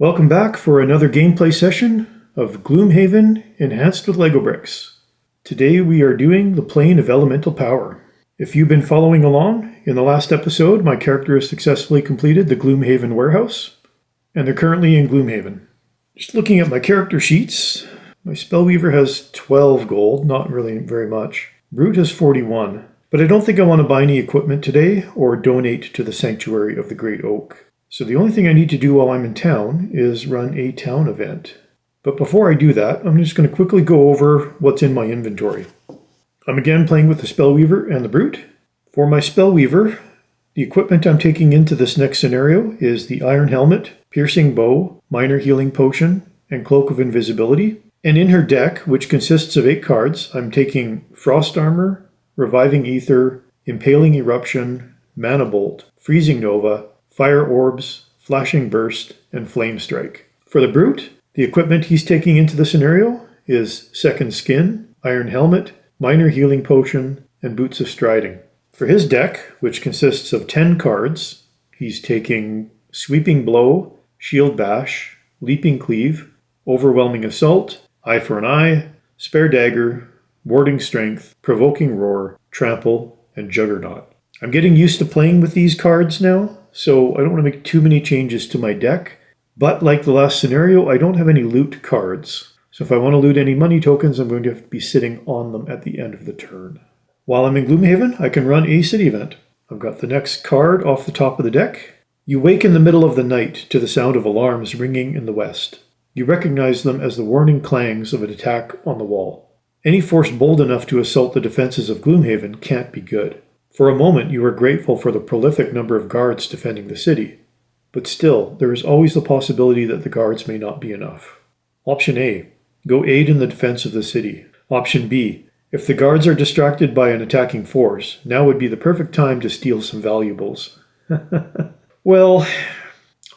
Welcome back for another gameplay session of Gloomhaven enhanced with Lego bricks. Today we are doing the plane of elemental power. If you've been following along, in the last episode my character has successfully completed the Gloomhaven warehouse, and they're currently in Gloomhaven. Just looking at my character sheets, my Spellweaver has 12 gold, not really very much. Brute has 41, but I don't think I want to buy any equipment today or donate to the Sanctuary of the Great Oak. So the only thing I need to do while I'm in town is run a town event. But before I do that, I'm just going to quickly go over what's in my inventory. I'm again playing with the Spellweaver and the Brute. For my Spellweaver, the equipment I'm taking into this next scenario is the Iron Helmet, Piercing Bow, Minor Healing Potion, and Cloak of Invisibility. And in her deck, which consists of 8 cards, I'm taking Frost Armor, Reviving Ether, Impaling Eruption, Mana Bolt, Freezing Nova, Fire Orbs, Flashing Burst, and Flame Strike. For the Brute, the equipment he's taking into the scenario is Second Skin, Iron Helmet, Minor Healing Potion, and Boots of Striding. For his deck, which consists of 10 cards, he's taking Sweeping Blow, Shield Bash, Leaping Cleave, Overwhelming Assault, Eye for an Eye, Spare Dagger, Warding Strength, Provoking Roar, Trample, and Juggernaut. I'm getting used to playing with these cards now, so I don't want to make too many changes to my deck. But like the last scenario, I don't have any loot cards. So if I want to loot any money tokens, I'm going to have to be sitting on them at the end of the turn. While I'm in Gloomhaven, I can run a city event. I've got the next card off the top of the deck. You wake in the middle of the night to the sound of alarms ringing in the west. You recognize them as the warning clangs of an attack on the wall. Any force bold enough to assault the defenses of Gloomhaven can't be good. For a moment you are grateful for the prolific number of guards defending the city. But still, there is always the possibility that the guards may not be enough. Option A. Go aid in the defense of the city. Option B. If the guards are distracted by an attacking force, now would be the perfect time to steal some valuables. Well,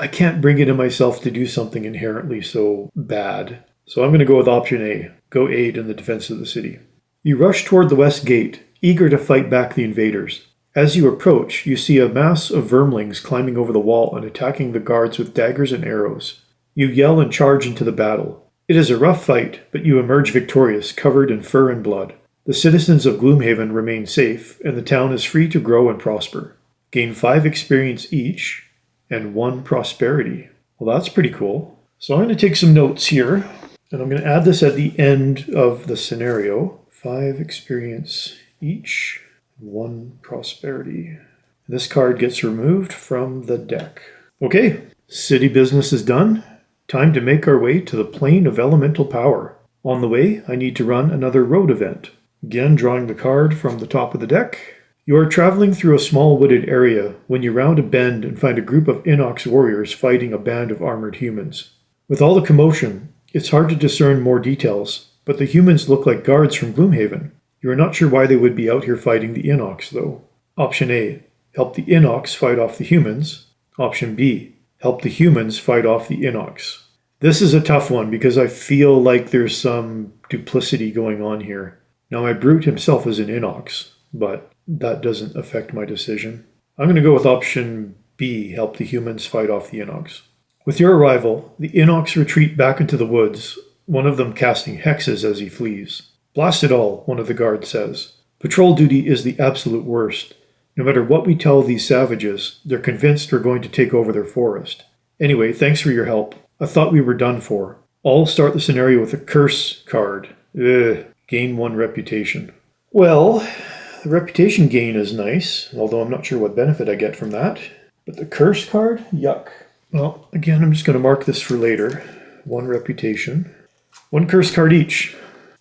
I can't bring it in myself to do something inherently so bad. So I'm going to go with option A. Go aid in the defense of the city. You rush toward the west gate, eager to fight back the invaders. As you approach, you see a mass of vermlings climbing over the wall and attacking the guards with daggers and arrows. You yell and charge into the battle. It is a rough fight, but you emerge victorious, covered in fur and blood. The citizens of Gloomhaven remain safe, and the town is free to grow and prosper. Gain 5 experience each, and 1 prosperity. Well, that's pretty cool. So I'm going to take some notes here, and I'm going to add this at the end of the scenario. 5 experience each, 1 prosperity. This card gets removed from the deck. Okay, city business is done. Time to make our way to the plane of elemental power. On the way, I need to run another road event. Again, drawing the card from the top of the deck. You are traveling through a small wooded area when you round a bend and find a group of Inox warriors fighting a band of armored humans. With all the commotion, it's hard to discern more details, but the humans look like guards from Gloomhaven. You are not sure why they would be out here fighting the Inox, though. Option A. Help the Inox fight off the humans. Option B. Help the humans fight off the Inox. This is a tough one because I feel like there's some duplicity going on here. Now my Brute himself is an Inox, but that doesn't affect my decision. I'm going to go with option B. Help the humans fight off the Inox. With your arrival, the Inox retreat back into the woods, one of them casting hexes as he flees. Blast it all, one of the guards says. Patrol duty is the absolute worst. No matter what we tell these savages, they're convinced we're going to take over their forest. Anyway, thanks for your help. I thought we were done for. I'll start the scenario with a curse card. Gain 1 reputation. Well, the reputation gain is nice, although I'm not sure what benefit I get from that. But the curse card? Yuck. Well, again, I'm just going to mark this for later. 1 reputation. 1 curse card each.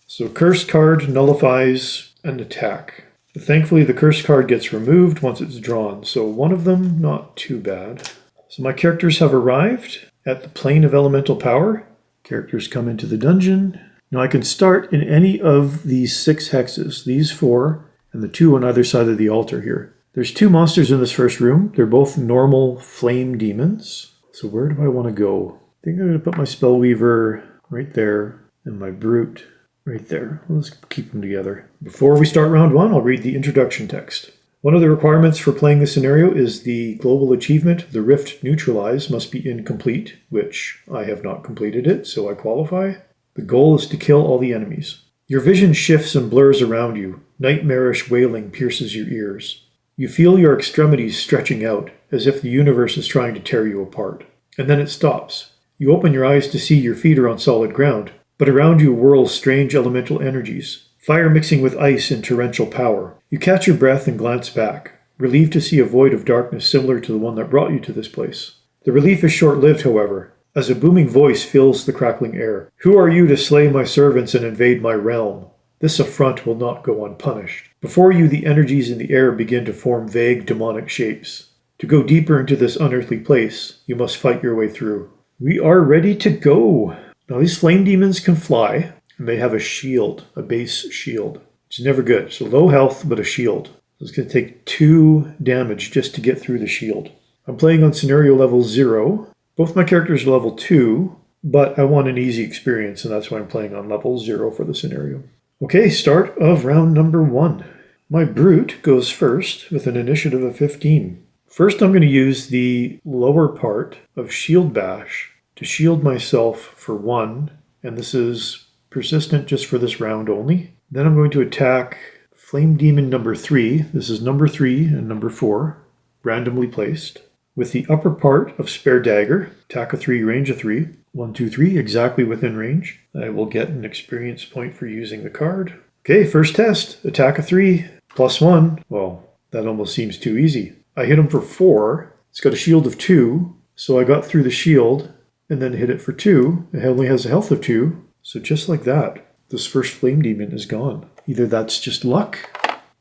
So curse card nullifies an attack. But thankfully the curse card gets removed once it's drawn, so 1 of them not too bad. So my characters have arrived at the plane of elemental power. Characters come into the dungeon. Now I can start in any of these 6 hexes, these 4, and the 2 on either side of the altar here. There's 2 monsters in this first room. They're both normal flame demons. So where do I want to go? I think I'm going to put my Spellweaver right there and my Brute right there. Let's keep them together. Before we start round 1, I'll read the introduction text. One of the requirements for playing this scenario is the global achievement, the Rift Neutralize, must be incomplete, which I have not completed it, so I qualify. The goal is to kill all the enemies. Your vision shifts and blurs around you. Nightmarish wailing pierces your ears. You feel your extremities stretching out, as if the universe is trying to tear you apart. And then it stops. You open your eyes to see your feet are on solid ground, but around you whirls strange elemental energies. Fire mixing with ice in torrential power. You catch your breath and glance back, relieved to see a void of darkness similar to the one that brought you to this place. The relief is short-lived, however, as a booming voice fills the crackling air. Who are you to slay my servants and invade my realm? This affront will not go unpunished. Before you, the energies in the air begin to form vague demonic shapes. To go deeper into this unearthly place, you must fight your way through. We are ready to go. Now these flame demons can fly, and they have a shield, a base shield, which is never good. So low health, but a shield. So it's going to take 2 damage just to get through the shield. I'm playing on scenario level 0. Both my characters are level 2, but I want an easy experience, and that's why I'm playing on level 0 for the scenario. Okay, start of round number 1. My brute goes first with an initiative of 15. First, I'm going to use the lower part of Shield Bash to shield myself for 1, and this is persistent just for this round only. Then I'm going to attack Flame Demon number 3. This is number 3 and number 4, randomly placed. With the upper part of Spare Dagger, attack of 3, range of 3. 1, 2, 3, exactly within range. I will get an experience point for using the card. Okay, first test, attack of 3, +1. Well, that almost seems too easy. I hit him for 4. It's got a shield of 2, so I got through the shield and then hit it for 2. It only has a health of 2. So just like that, this first Flame Demon is gone. Either that's just luck,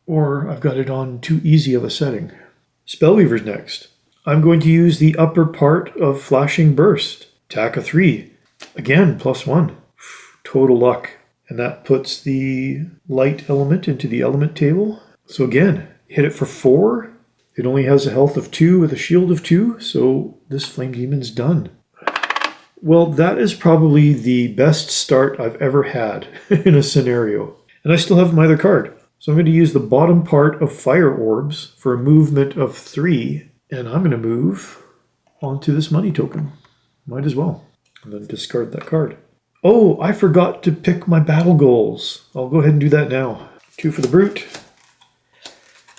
or I've got it on too easy of a setting. Spellweaver's next. I'm going to use the upper part of Flashing Burst. Attack of 3. Again, +1. Total luck. And that puts the light element into the element table. So again, hit it for 4. It only has a health of 2 with a shield of 2, so this Flame Demon's done. Well, that is probably the best start I've ever had in a scenario. And I still have my other card. So I'm going to use the bottom part of Fire Orbs for a movement of 3. And I'm going to move onto this money token. Might as well. And then discard that card. Oh, I forgot to pick my battle goals. I'll go ahead and do that now. 2 for the Brute.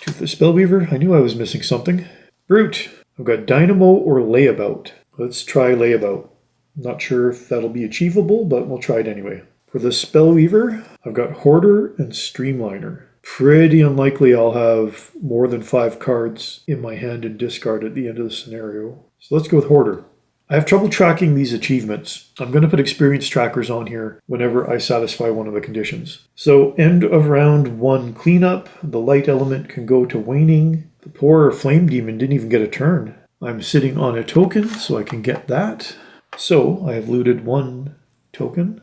2 for the Spellweaver. I knew I was missing something. Brute. I've got Dynamo or Layabout. Let's try Layabout. Not sure if that'll be achievable, but we'll try it anyway. For the Spellweaver, I've got Hoarder and Streamliner. Pretty unlikely I'll have more than 5 cards in my hand and discard at the end of the scenario. So let's go with Hoarder. I have trouble tracking these achievements. I'm going to put experience trackers on here whenever I satisfy one of the conditions. So end of round 1 cleanup. The light element can go to waning. The poor Flame Demon didn't even get a turn. I'm sitting on a token, so I can get that. So I have looted 1 token.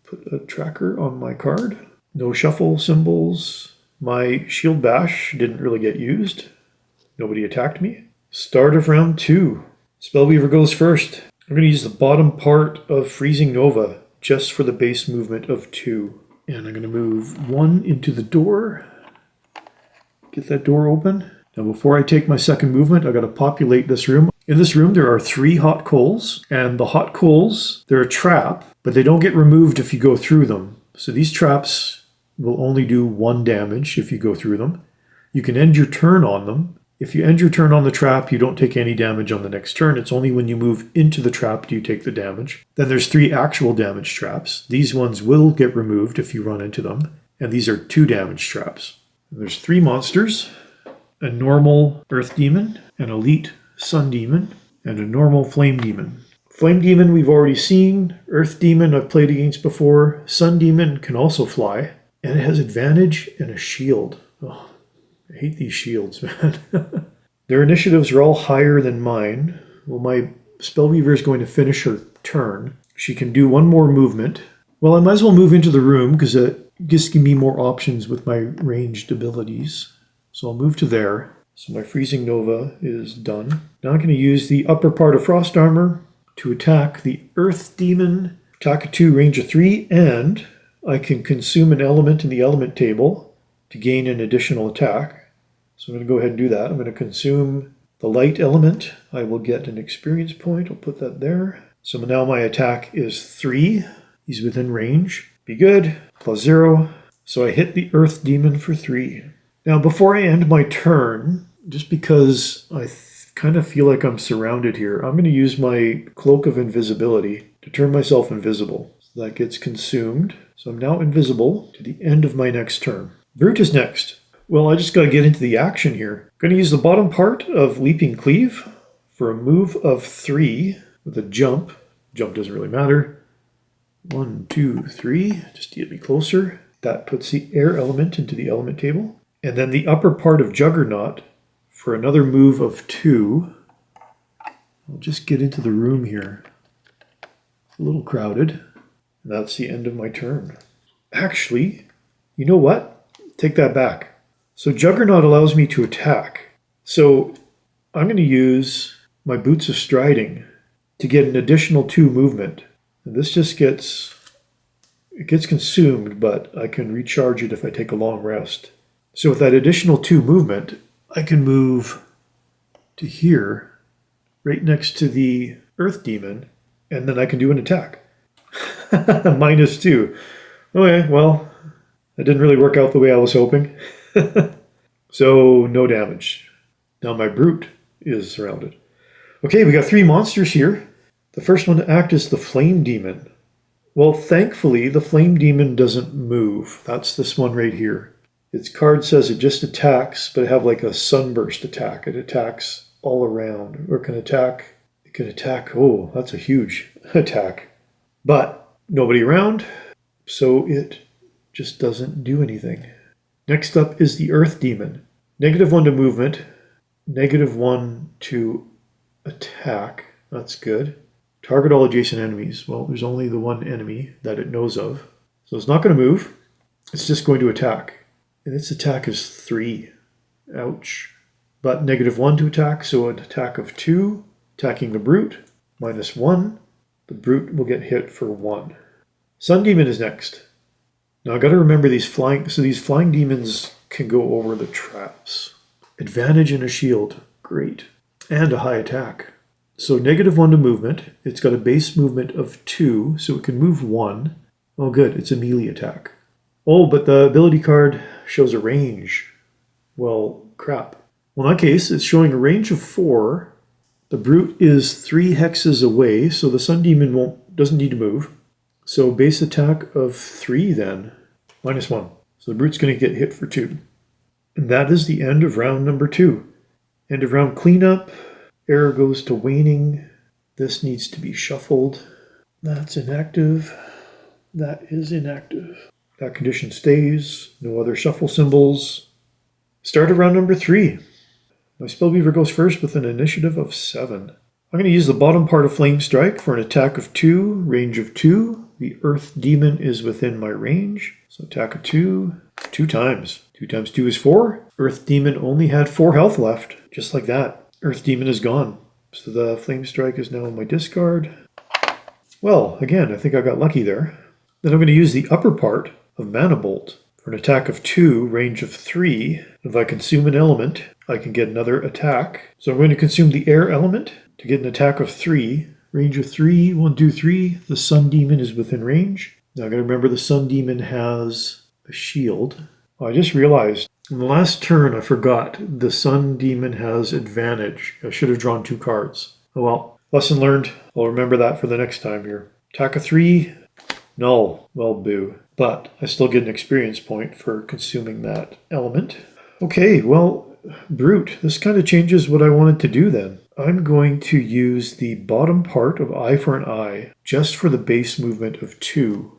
Put a tracker on my card. No shuffle symbols. My Shield Bash didn't really get used. Nobody attacked me. Start of round 2. Spellweaver goes first. I'm going to use the bottom part of Freezing Nova just for the base movement of 2. And I'm going to move 1 into the door. Get that door open. Now before I take my second movement, I've got to populate this room. In this room, there are 3 hot coals, and the hot coals, they're a trap, but they don't get removed if you go through them. So these traps will only do 1 damage if you go through them. You can end your turn on them. If you end your turn on the trap, you don't take any damage on the next turn. It's only when you move into the trap do you take the damage. Then there's 3 actual damage traps. These ones will get removed if you run into them, and these are 2 damage traps. And there's 3 monsters, a normal Earth Demon, an Elite Sun Demon, and a normal Flame Demon. Flame Demon we've already seen. Earth Demon I've played against before. Sun Demon can also fly. And it has advantage and a shield. Oh, I hate these shields, man. Their initiatives are all higher than mine. Well, my Spellweaver is going to finish her turn. She can do 1 more movement. Well, I might as well move into the room because it just gives me more options with my ranged abilities. So I'll move to there. So my Freezing Nova is done. Now I'm going to use the upper part of Frost Armor to attack the Earth Demon. Attack of 2, range of 3, and I can consume an element in the element table to gain an additional attack. So I'm going to go ahead and do that. I'm going to consume the light element. I will get an experience point. I'll put that there. So now my attack is 3. He's within range. Be good. +0. So I hit the Earth Demon for 3. Now before I end my turn, just because I kind of feel like I'm surrounded here, I'm going to use my Cloak of Invisibility to turn myself invisible. So that gets consumed. So I'm now invisible to the end of my next turn. Brute is next. Well, I just got to get into the action here. I'm going to use the bottom part of Leaping Cleave for a move of 3 with a jump. Jump doesn't really matter. 1, 2, 3, just to get me closer. That puts the air element into the element table. And then the upper part of Juggernaut for another move of 2. I'll just get into the room here. It's a little crowded. And that's the end of my turn. Actually, you know what? Take that back. So Juggernaut allows me to attack. So I'm going to use my Boots of Striding to get an additional 2 movement. And this just gets consumed, but I can recharge it if I take a long rest. So with that additional 2 movement, I can move to here, right next to the Earth Demon, and then I can do an attack. -2. Okay, well, that didn't really work out the way I was hoping. So, no damage. Now my Brute is surrounded. Okay, we got 3 monsters here. The first one to act is the Flame Demon. Well, thankfully, the Flame Demon doesn't move. That's this one right here. Its card says it just attacks, but it have like a sunburst attack. It attacks all around, or it can attack, oh, that's a huge attack. But nobody around, so it just doesn't do anything. Next up is the Earth Demon. -1 to movement, -1 to attack. That's good. Target all adjacent enemies. Well, there's only the one enemy that it knows of. So it's not going to move. It's just going to attack. And its attack is 3. Ouch. But -1 to attack, so an attack of 2. Attacking the Brute, -1. The Brute will get hit for 1. Sun Demon is next. Now I got to remember these flying demons can go over the traps. Advantage and a shield, great. And a high attack. So -1 to movement. It's got a base movement of 2, so it can move 1. Oh good, it's a melee attack. Oh, but the ability card shows a range. Well, crap. Well, in that case, it's showing a range of 4. The Brute is 3 hexes away, so the Sun Demon doesn't need to move. So base attack of 3 then, -1. So the Brute's going to get hit for 2. And that is the end of round number 2. End of round cleanup. Error goes to waning. This needs to be shuffled. That's inactive. That is inactive. That condition stays. No other shuffle symbols. Start of round number 3. My Spellweaver goes first with an initiative of 7. I'm going to use the bottom part of Flame Strike for an attack of 2, range of 2. The Earth Demon is within my range. So attack of 2, 2 times. 2 times 2 is 4. Earth Demon only had 4 health left. Just like that. Earth Demon is gone. So the Flame Strike is now in my discard. Well, again, I think I got lucky there. Then I'm going to use the upper part of Mana Bolt for an attack of 2, range of 3. If I consume an element, I can get another attack. So I'm going to consume the air element to get an attack of 3. Range of 3, 1, 2, 3. The Sun Demon is within range. Now I've got to remember the Sun Demon has a shield. Oh, I just realized in the last turn I forgot the Sun Demon has advantage. I should have drawn 2 cards. Oh well, lesson learned. I'll remember that for the next time here. Attack of 3. Null. Well, boo. But I still get an experience point for consuming that element. Okay, well, Brute. This kind of changes what I wanted to do then. I'm going to use the bottom part of Eye for an Eye just for the base movement of 2.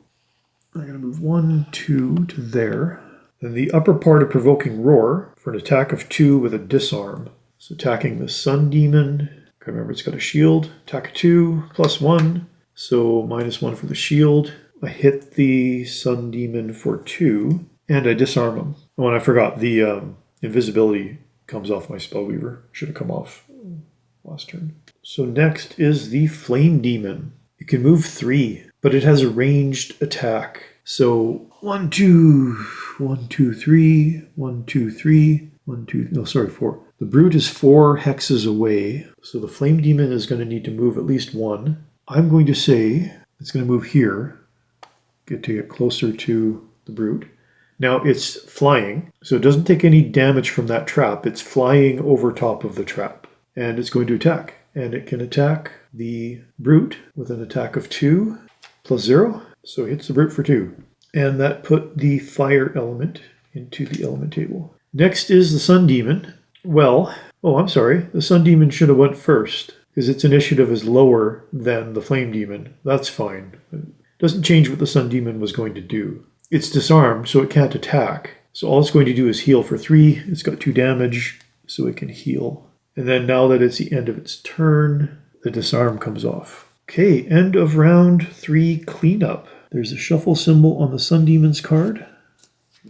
I'm going to move 1, 2 to there. Then the upper part of Provoking Roar for an attack of 2 with a disarm. So attacking the Sun Demon. Remember, it's got a shield. Attack of 2, +1. So -1 for the shield. I hit the Sun Demon for 2, and I disarm him. Oh, and I forgot, the invisibility comes off my Spellweaver. Should have come off last turn. So next is the Flame Demon. It can move 3, but it has a ranged attack. So 1, 2, 1, 2, 3, 1, 2, 3. 1, 2, no, sorry, 4. The Brute is 4 hexes away, so the Flame Demon is going to need to move at least 1. I'm going to say it's going to move here, get closer to the Brute. Now it's flying, so it doesn't take any damage from that trap. It's flying over top of the trap, and it's going to attack. And it can attack the Brute with an attack of 2 plus 0, so it hits the Brute for 2. And that put the fire element into the element table. Next is the Sun Demon. Well, I'm sorry, the Sun Demon should have went first, because its initiative is lower than the Flame Demon. That's fine. It doesn't change what the Sun Demon was going to do. It's disarmed, so it can't attack. So all it's going to do is heal for 3. It's got 2 damage, so it can heal. And then now that it's the end of its turn, the disarm comes off. Okay, end of round 3 cleanup. There's a shuffle symbol on the Sun Demon's card.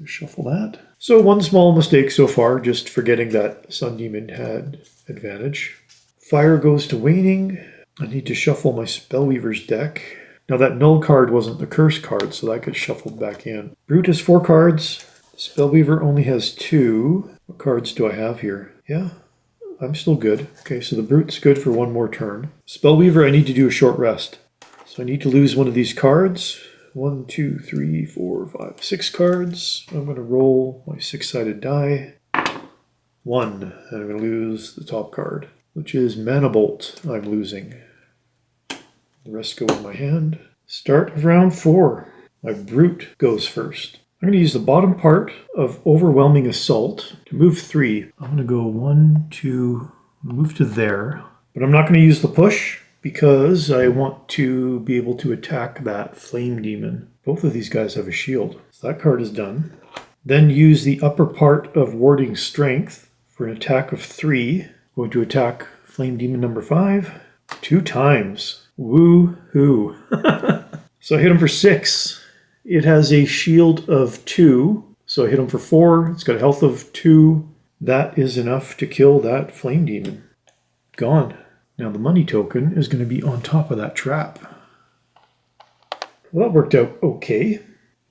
Shuffle that. So one small mistake so far, just forgetting that Sun Demon had advantage. Fire goes to waning. I need to shuffle my Spellweaver's deck. Now that null card wasn't the curse card, so that gets shuffled back in. Brute has 4 cards. Spellweaver only has 2. What cards do I have here? Yeah, I'm still good. Okay, so the Brute's good for 1 more turn. Spellweaver, I need to do a short rest. So I need to lose one of these cards. 1, 2, 3, 4, 5, 6 cards. I'm going to roll my 6-sided die. 1, and I'm going to lose the top card, which is Mana Bolt. I'm losing. The rest go in my hand. Start of round 4. My Brute goes first. I'm going to use the bottom part of Overwhelming Assault to move 3. I'm going to go 1, 2, move to there. But I'm not going to use the push because I want to be able to attack that Flame Demon. Both of these guys have a shield. So that card is done. Then use the upper part of Warding Strength for an attack of 3. I'm going to attack Flame Demon number 5 2 times. Woo-hoo. So I hit him for 6. It has a shield of 2. So I hit him for 4. It's got a health of 2. That is enough to kill that Flame Demon. Gone. Now the money token is going to be on top of that trap. Well, that worked out okay.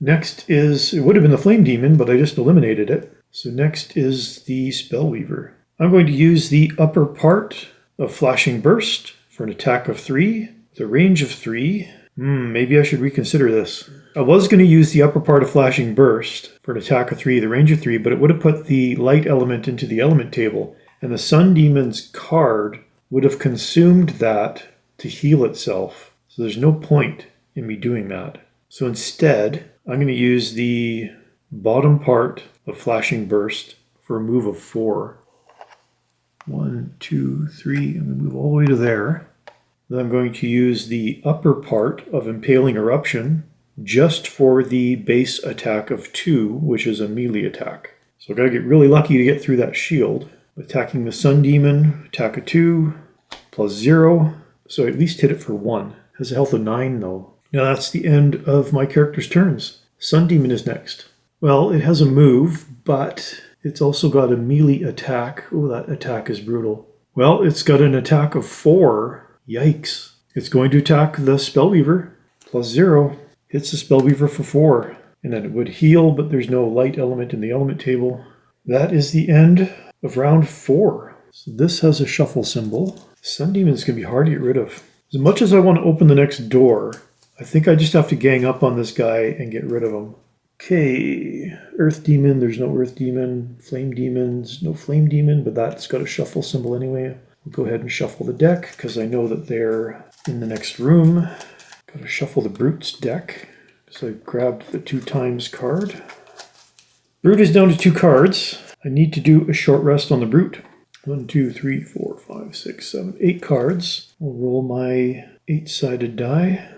Next is, it would have been the Flame Demon, but I just eliminated it. So next is the Spellweaver. I'm going to use the upper part of Flashing Burst for an attack of 3, with a range of 3. Maybe I should reconsider this. I was going to use the upper part of Flashing Burst for an attack of 3, the range of 3, but it would have put the light element into the element table, and the Sun Demon's card would have consumed that to heal itself. So there's no point in me doing that. So instead, I'm going to use the bottom part of Flashing Burst for a move of 4. 1, 2, 3, I'm going to move all the way to there. Then I'm going to use the upper part of Impaling Eruption just for the base attack of 2, which is a melee attack. So I've got to get really lucky to get through that shield. Attacking the Sun Demon, attack of 2, plus 0. So I at least hit it for 1. Has a health of 9 though. Now that's the end of my character's turns. Sun Demon is next. Well, it has a move, but it's also got a melee attack. Oh, that attack is brutal. Well, it's got an attack of 4. Yikes. It's going to attack the Spellweaver. Plus 0. Hits the Spellweaver for 4. And then it would heal, but there's no light element in the element table. That is the end of round 4. So this has a shuffle symbol. Sun Demon's going to be hard to get rid of. As much as I want to open the next door, I think I just have to gang up on this guy and get rid of him. Okay, Earth Demon, there's no Earth Demon. Flame Demons, no Flame Demon, but that's got a shuffle symbol anyway. I'll go ahead and shuffle the deck, because I know that they're in the next room. Got to shuffle the Brute's deck, because I grabbed the 2 times card. Brute is down to 2 cards. I need to do a short rest on the Brute. 1, 2, 3, 4, 5, 6, 7, 8 cards. I'll roll my 8-sided die.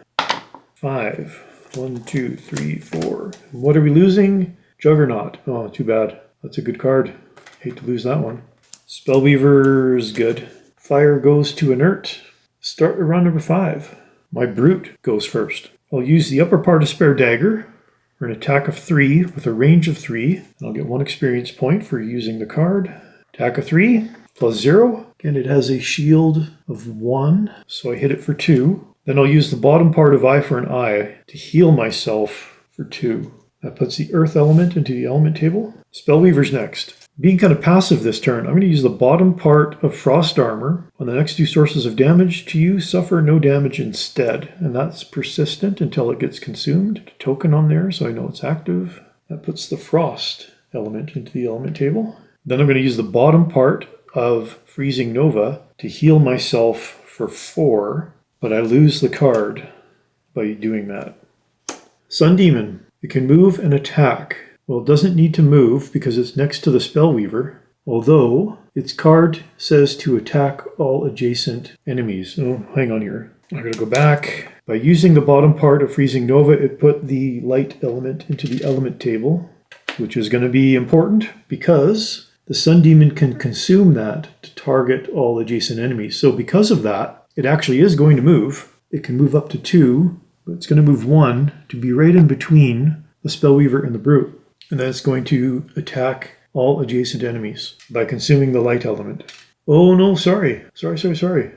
5. 1, 2, 3, 4. What are we losing? Juggernaut. Oh, too bad. That's a good card. Hate to lose that one. Spellweaver is good. Fire goes to inert. Start round number 5. My Brute goes first. I'll use the upper part of Spare Dagger for an attack of 3 with a range of 3. And I'll get 1 experience point for using the card. Attack of 3 plus 0. Again, it has a shield of 1, so I hit it for 2. Then I'll use the bottom part of Eye for an Eye to heal myself for 2. That puts the Earth element into the element table. Spellweaver's next. Being kind of passive this turn, I'm going to use the bottom part of Frost Armor. On the next 2 sources of damage to you, suffer no damage instead. And that's persistent until it gets consumed. Token on there so I know it's active. That puts the Frost element into the element table. Then I'm going to use the bottom part of Freezing Nova to heal myself for 4, but I lose the card by doing that. Sun Demon. It can move and attack. Well, it doesn't need to move because it's next to the Spellweaver, although its card says to attack all adjacent enemies. Oh, hang on here. I'm going to go back. By using the bottom part of Freezing Nova, it put the light element into the element table, which is going to be important because the Sun Demon can consume that to target all adjacent enemies. So because of that, it actually is going to move. It can move up to 2, but it's going to move 1 to be right in between the Spellweaver and the Brute. And then it's going to attack all adjacent enemies by consuming the light element. Oh no, sorry.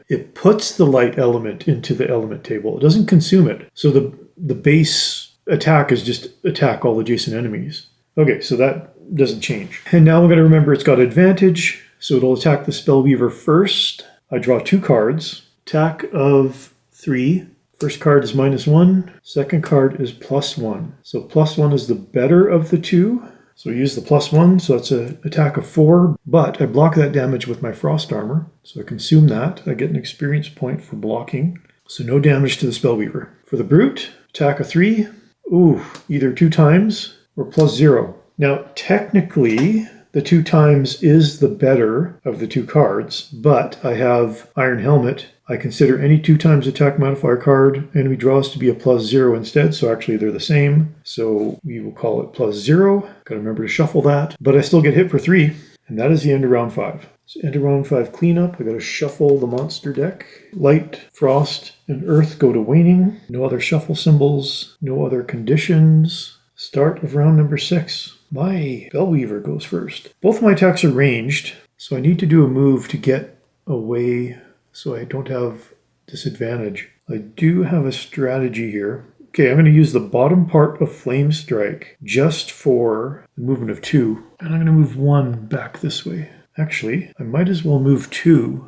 It puts the light element into the element table. It doesn't consume it. So the base attack is just attack all adjacent enemies. Okay, so that doesn't change. And now we're going to remember it's got advantage. So it'll attack the Spellweaver first. I draw 2 cards. Attack of 3. First card is -1. Second card is +1. So +1 is the better of the 2. So I use the +1, so that's an attack of 4. But I block that damage with my Frost Armor. So I consume that. I get an experience point for blocking. So no damage to the Spellweaver. For the Brute, attack of 3. Ooh, either 2 times or +0. Now technically, the 2 times is the better of the 2 cards, but I have Iron Helmet. I consider any 2 times attack modifier card enemy draws to be a +0 instead, so actually they're the same. So we will call it +0. Gotta remember to shuffle that, but I still get hit for 3, and that is the end of round 5. So end of round 5 cleanup. I gotta shuffle the monster deck. Light, Frost, and Earth go to Waning. No other shuffle symbols, no other conditions. Start of round number 6. My Spellweaver goes first. Both my attacks are ranged, so I need to do a move to get away so I don't have disadvantage. I do have a strategy here. Okay, I'm going to use the bottom part of Flame Strike just for the movement of 2. And I'm going to move 1 back this way. Actually, I might as well move 2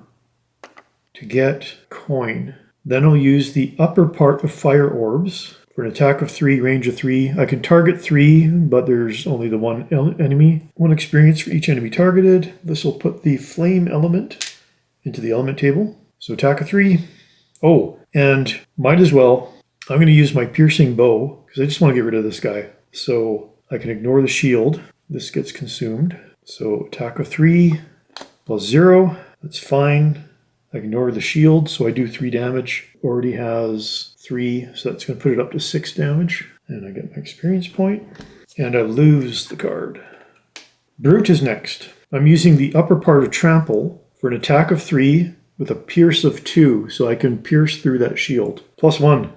to get coin. Then I'll use the upper part of Fire Orbs. For an attack of 3, range of 3, I can target 3, but there's only the 1 enemy. 1 experience for each enemy targeted. This will put the flame element into the element table. So attack of 3. Oh, and might as well, I'm going to use my piercing bow, because I just want to get rid of this guy. So I can ignore the shield. This gets consumed. So attack of 3 +0. That's fine. I ignore the shield, so I do 3 damage. Already has 3, so that's going to put it up to 6 damage. And I get my experience point. And I lose the card. Brute is next. I'm using the upper part of Trample for an attack of 3 with a pierce of 2, so I can pierce through that shield. +1.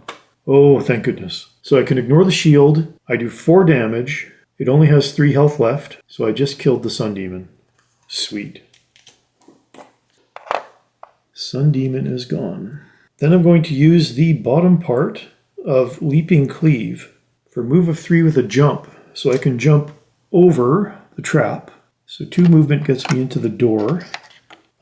Oh, thank goodness. So I can ignore the shield. I do 4 damage. It only has 3 health left, so I just killed the Sun Demon. Sweet. Sun Demon is gone. Then I'm going to use the bottom part of Leaping Cleave for move of 3 with a jump. So I can jump over the trap. So 2 movement gets me into the door.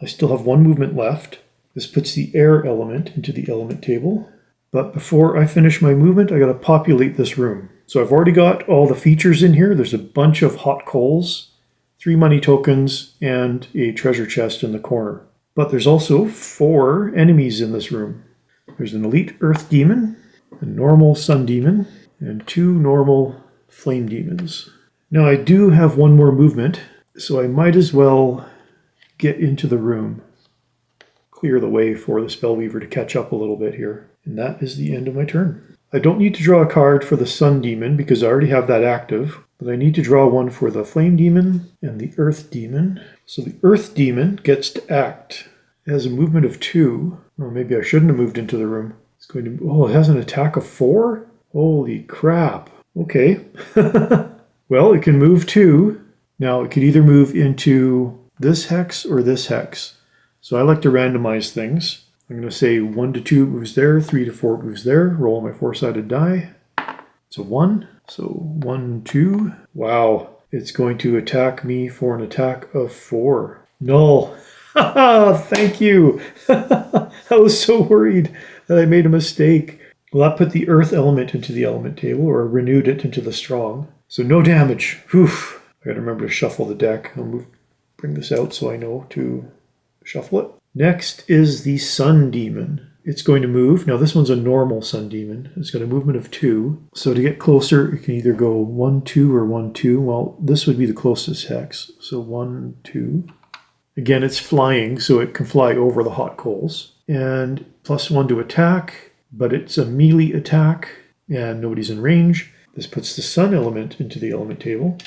I still have 1 movement left. This puts the air element into the element table. But before I finish my movement, I gotta populate this room. So I've already got all the features in here. There's a bunch of hot coals, 3 money tokens, and a treasure chest in the corner. But there's also 4 enemies in this room. There's an elite earth demon, a normal sun demon, and 2 normal flame demons. Now I do have 1 more movement, so I might as well get into the room. Clear the way for the Spellweaver to catch up a little bit here. And that is the end of my turn. I don't need to draw a card for the sun demon because I already have that active. But I need to draw 1 for the flame demon and the earth demon. So the earth demon gets to act. It has a movement of 2. Or maybe I shouldn't have moved into the room. It's going to. Oh, it has an attack of 4? Holy crap. Okay. Well, it can move 2. Now it could either move into this hex or this hex. So I like to randomize things. I'm going to say 1 to 2 moves there, 3 to 4 moves there. Roll my 4-sided die. It's a 1. So 1, 2. Wow. It's going to attack me for an attack of 4. Null. Thank you. I was so worried that I made a mistake. Well, that put the earth element into the element table, or renewed it into the strong. So no damage. Whew. I gotta remember to shuffle the deck. I'll bring this out so I know to shuffle it. Next is the Sun Demon. It's going to move. Now this one's a normal Sun Demon. It's got a movement of 2. So to get closer, it can either go 1, 2 or 1, 2. Well, this would be the closest hex. So 1, 2. Again, it's flying, so it can fly over the hot coals. And +1 to attack, but it's a melee attack, and nobody's in range. This puts the Sun element into the element table.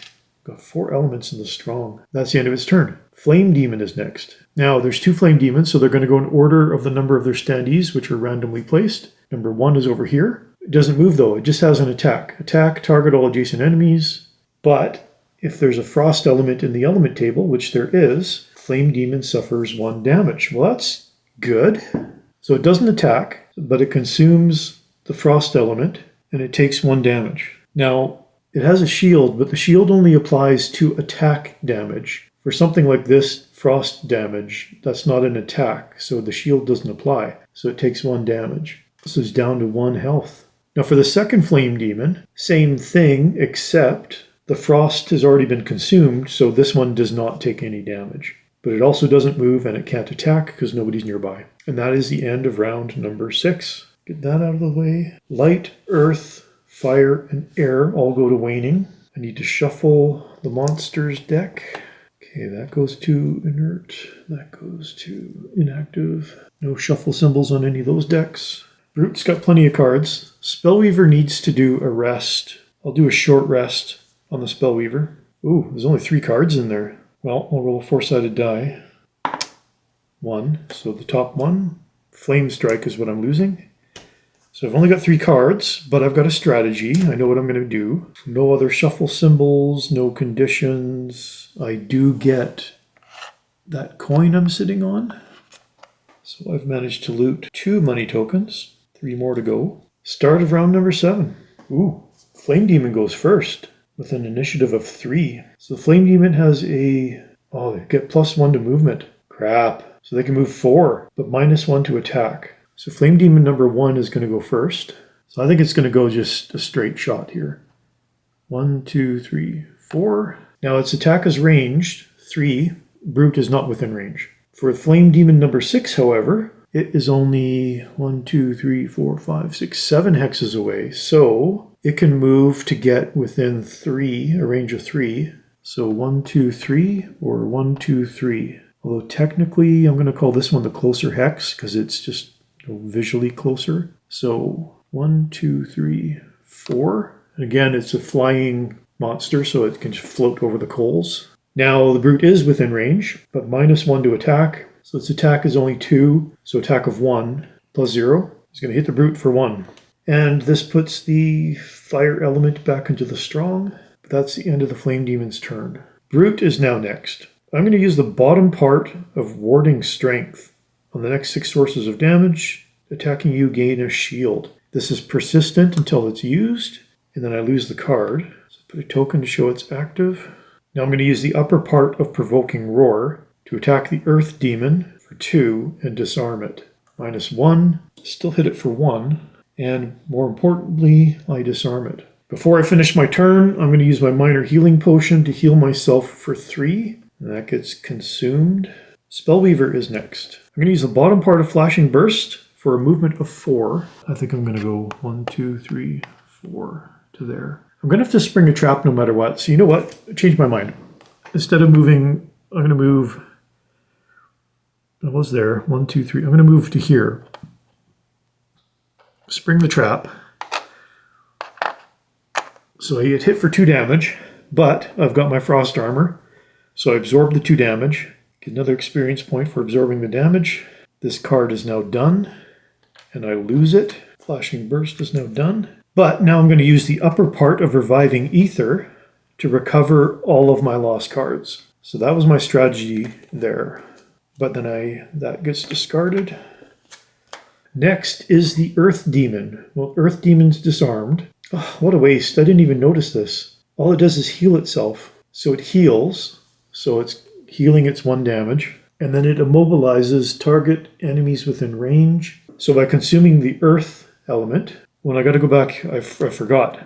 Got 4 elements in the strong. That's the end of its turn. Flame Demon is next. Now, there's 2 Flame Demons, so they're going to go in order of the number of their standees, which are randomly placed. Number 1 is over here. It doesn't move, though. It just has an attack. Attack, target all adjacent enemies. But if there's a Frost element in the element table, which there is, Flame Demon suffers 1 damage. Well, that's good. So it doesn't attack, but it consumes the Frost element, and it takes 1 damage. Now, it has a shield, but the shield only applies to attack damage. For something like this, frost damage, that's not an attack, so the shield doesn't apply. So it takes 1 damage. So it's down to 1 health. Now for the second Flame Demon, same thing, except the frost has already been consumed, so this one does not take any damage. But it also doesn't move and it can't attack because nobody's nearby. And that is the end of round number 6. Get that out of the way. Light, earth, fire, and air all go to waning. I need to shuffle the monsters deck. Okay, that goes to inert. That goes to inactive. No shuffle symbols on any of those decks. Brute's got plenty of cards. Spellweaver needs to do a rest. I'll do a short rest on the Spellweaver. Ooh, there's only 3 cards in there. Well, I'll roll a 4-sided die. 1, so the top one. Flame Strike is what I'm losing. So I've only got 3 cards, but I've got a strategy. I know what I'm going to do. No other shuffle symbols, no conditions. I do get that coin I'm sitting on. So I've managed to loot 2 money tokens. 3 more to go. Start of round number 7. Ooh, Flame Demon goes first with an initiative of 3. So Flame Demon has a... Oh, they get +1 to movement. Crap. So they can move 4, but -1 to attack. So Flame Demon number 1 is going to go first. So I think it's going to go just a straight shot here. 1, 2, 3, 4. Now its attack is ranged. 3. Brute is not within range. For Flame Demon number 6, however, it is only 1, 2, 3, 4, 5, 6, 7 hexes away. So it can move to get within 3, a range of 3. So 1, 2, 3, or 1, 2, 3. Although technically I'm going to call this one the closer hex because it's just visually closer. So 1, 2, 3, 4. And again, it's a flying monster, so it can just float over the coals. Now the brute is within range, but -1 to attack. So its attack is only 2, so attack of 1 +0 is going to hit the brute for 1. And this puts the fire element back into the strong. That's the end of the Flame Demon's turn. Brute is now next. I'm going to use the bottom part of Warding Strength. On the next 6 sources of damage, attacking you gain a shield. This is persistent until it's used, and then I lose the card. So put a token to show it's active. Now I'm going to use the upper part of Provoking Roar to attack the Earth Demon for 2 and disarm it. -1, still hit it for 1, and more importantly, I disarm it. Before I finish my turn, I'm going to use my Minor Healing Potion to heal myself for 3, and that gets consumed. Spellweaver is next. I'm going to use the bottom part of Flashing Burst for a movement of 4. I think I'm going to go 1, 2, 3, 4 to there. I'm going to have to spring a trap no matter what. So you know what? I changed my mind. Instead of moving, I'm going to move... I was there. 1, 2, 3. I'm going to move to here. Spring the trap. So I get hit for 2 damage, but I've got my Frost Armor. So I absorb the 2 damage. Get another experience point for absorbing the damage. This card is now done, and I lose it. Flashing Burst is now done. But now I'm going to use the upper part of Reviving Ether to recover all of my lost cards. So that was my strategy there. But then that gets discarded. Next is the Earth Demon. Well, Earth Demon's disarmed. Oh, what a waste. I didn't even notice this. All it does is heal itself. So it heals. So it's healing its 1 damage. And then it immobilizes target enemies within range. So by consuming the earth element, when I got to go back, I forgot.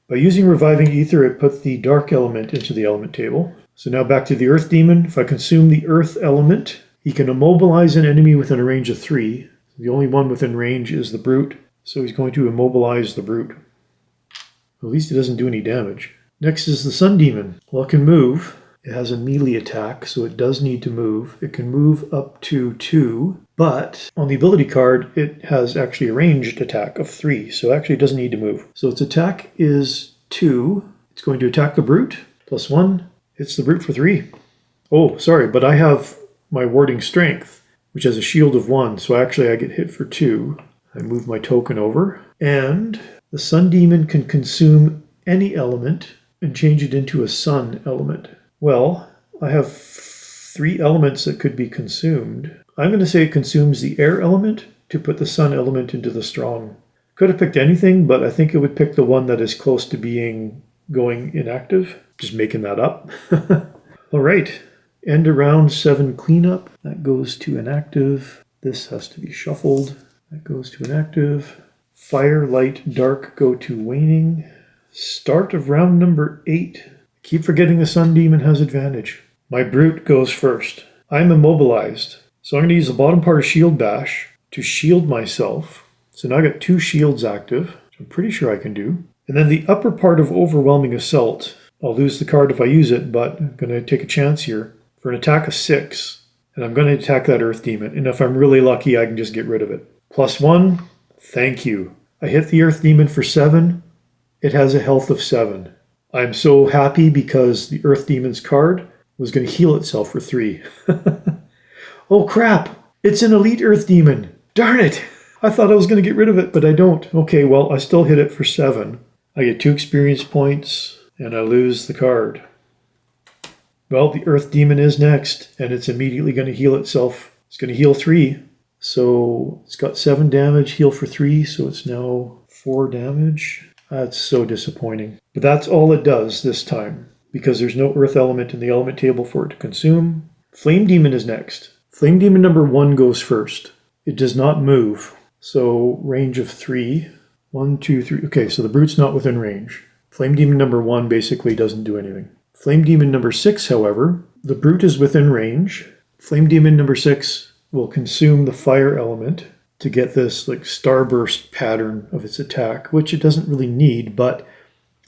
By using Reviving Ether, it put the dark element into the element table. So now back to the earth demon. If I consume the earth element, he can immobilize an enemy within a range of 3. The only one within range is the brute. So he's going to immobilize the brute. At least it doesn't do any damage. Next is the sun demon. Well, it can move. It has a melee attack, so it does need to move. It can move up to 2, but on the ability card, it has actually a ranged attack of 3, so actually it doesn't need to move. So its attack is 2. It's going to attack the brute, plus 1. Hits the brute for 3. Oh, sorry, but I have my warding strength, which has a shield of 1, so actually I get hit for 2. I move my token over, and the sun demon can consume any element and change it into a sun element. Well, I have 3 elements that could be consumed. I'm going to say it consumes the air element to put the sun element into the strong. Could have picked anything, but I think it would pick the one that is close to going inactive. Just making that up. All right. End of round 7 cleanup. That goes to inactive. This has to be shuffled. That goes to inactive. Fire, light, dark go to waning. Start of round number 8. Keep forgetting the sun demon has advantage. My brute goes first. I'm immobilized. So I'm going to use the bottom part of Shield Bash to shield myself. So now I got 2 shields active, which I'm pretty sure I can do. And then the upper part of Overwhelming Assault. I'll lose the card if I use it, but I'm going to take a chance here for an attack of 6. And I'm going to attack that Earth Demon. And if I'm really lucky, I can just get rid of it. Plus 1. Thank you. I hit the Earth Demon for 7. It has a health of 7. I'm so happy because the Earth Demon's card was going to heal itself for 3. Oh crap! It's an Elite Earth Demon! Darn it! I thought I was going to get rid of it, but I don't. Okay, well, I still hit it for 7. I get 2 experience points, and I lose the card. Well, the Earth Demon is next, and it's immediately going to heal itself. It's going to heal 3. So it's got 7 damage, heal for 3, so it's now 4 damage. That's so disappointing. But that's all it does this time, because there's no earth element in the element table for it to consume. Flame Demon is next. Flame Demon number 1 goes first. It does not move. So range of 3. 1, 2, 3. Okay, so the brute's not within range. Flame Demon number 1 basically doesn't do anything. Flame Demon number 6, however, the brute is within range. Flame Demon number 6 will consume the fire element to get this like starburst pattern of its attack, which it doesn't really need, but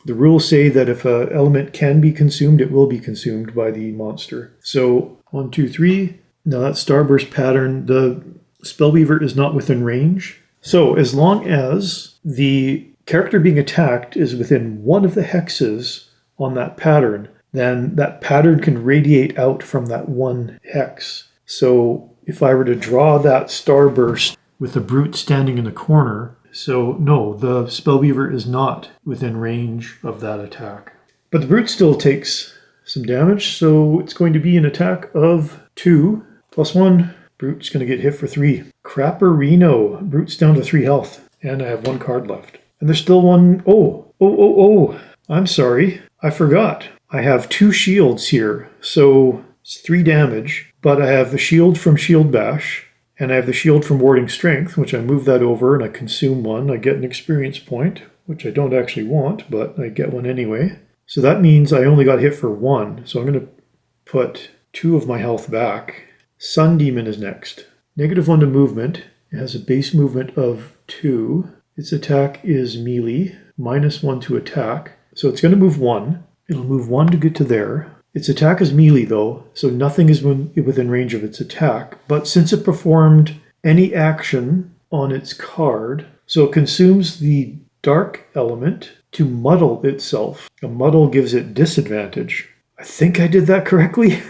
the rules say that if an element can be consumed, it will be consumed by the monster. So 1, 2, 3. Now that starburst pattern, the Spellweaver is not within range. So as long as the character being attacked is within one of the hexes on that pattern, then that pattern can radiate out from that one hex. So if I were to draw that starburst with the brute standing in the corner, so no, the Spellweaver is not within range of that attack. But the brute still takes some damage, so it's going to be an attack of 2 plus 1. Brute's going to get hit for 3. Crapperino. Brute's down to 3 health, and I have 1 card left. And there's still one. Oh. I'm sorry. I forgot. I have 2 shields here, so it's 3 damage, but I have the shield from Shield Bash, and I have the shield from Warding Strength, which I move that over and I consume 1. I get an experience point, which I don't actually want, but I get 1 anyway. So that means I only got hit for 1, so I'm going to put 2 of my health back. Sun Demon is next. -1 to movement. It has a base movement of 2. Its attack is melee, -1 to attack. So it's going to move 1. It'll move 1 to get to there. Its attack is melee though, so nothing is within range of its attack. But since it performed any action on its card, so it consumes the dark element to muddle itself. A muddle gives it disadvantage. I think I did that correctly.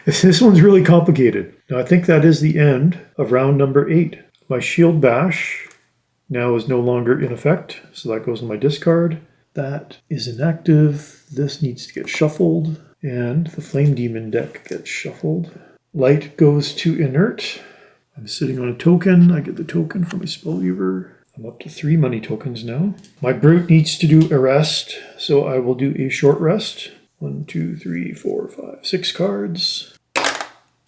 This one's really complicated. Now I think that is the end of round number 8. My Shield Bash now is no longer in effect, so that goes in my discard. That is inactive. This needs to get shuffled, and the Flame Demon deck gets shuffled. Light goes to inert. I'm sitting on a token. I get the token from my Spellweaver. I'm up to 3 money tokens now. My brute needs to do a rest, so I will do a short rest. 1, 2, 3, 4, 5, 6 cards.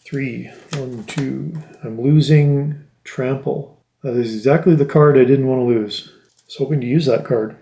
3, 1, 2. I'm losing Trample. That is exactly the card I didn't want to lose. I was hoping to use that card.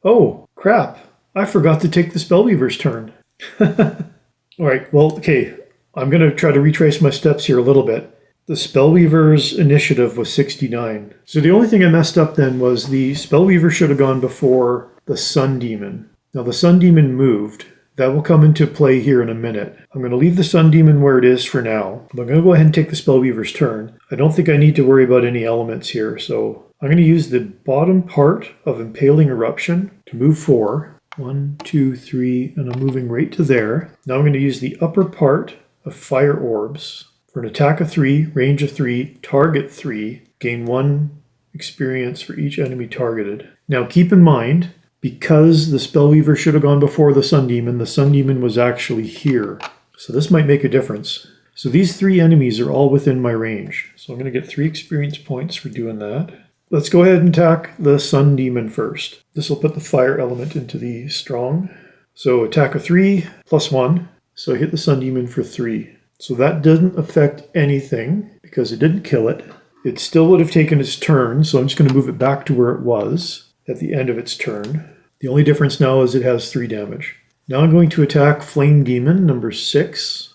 Oh, crap. I forgot to take the Spellweaver's turn. Alright, well, okay. I'm going to try to retrace my steps here a little bit. The Spellweaver's initiative was 69. So the only thing I messed up then was the Spellweaver should have gone before the Sun Demon. Now the Sun Demon moved. That will come into play here in a minute. I'm going to leave the Sun Demon where it is for now. I'm going to go ahead and take the Spellweaver's turn. I don't think I need to worry about any elements here, so I'm going to use the bottom part of Impaling Eruption to move 4. 1, 2, 3, and I'm moving right to there. Now I'm going to use the upper part of Fire Orbs for an attack of 3, range of 3, target 3, gain 1 experience for each enemy targeted. Now keep in mind, because the Spellweaver should have gone before the Sun Demon was actually here. So this might make a difference. So these 3 enemies are all within my range. So I'm going to get 3 experience points for doing that. Let's go ahead and attack the Sun Demon first. This will put the fire element into the strong. So attack of 3, +1. So I hit the Sun Demon for 3. So that doesn't affect anything because it didn't kill it. It still would have taken its turn, so I'm just going to move it back to where it was at the end of its turn. The only difference now is it has 3 damage. Now I'm going to attack Flame Demon, number 6.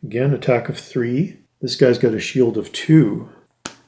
Again, attack of 3. This guy's got a shield of 2.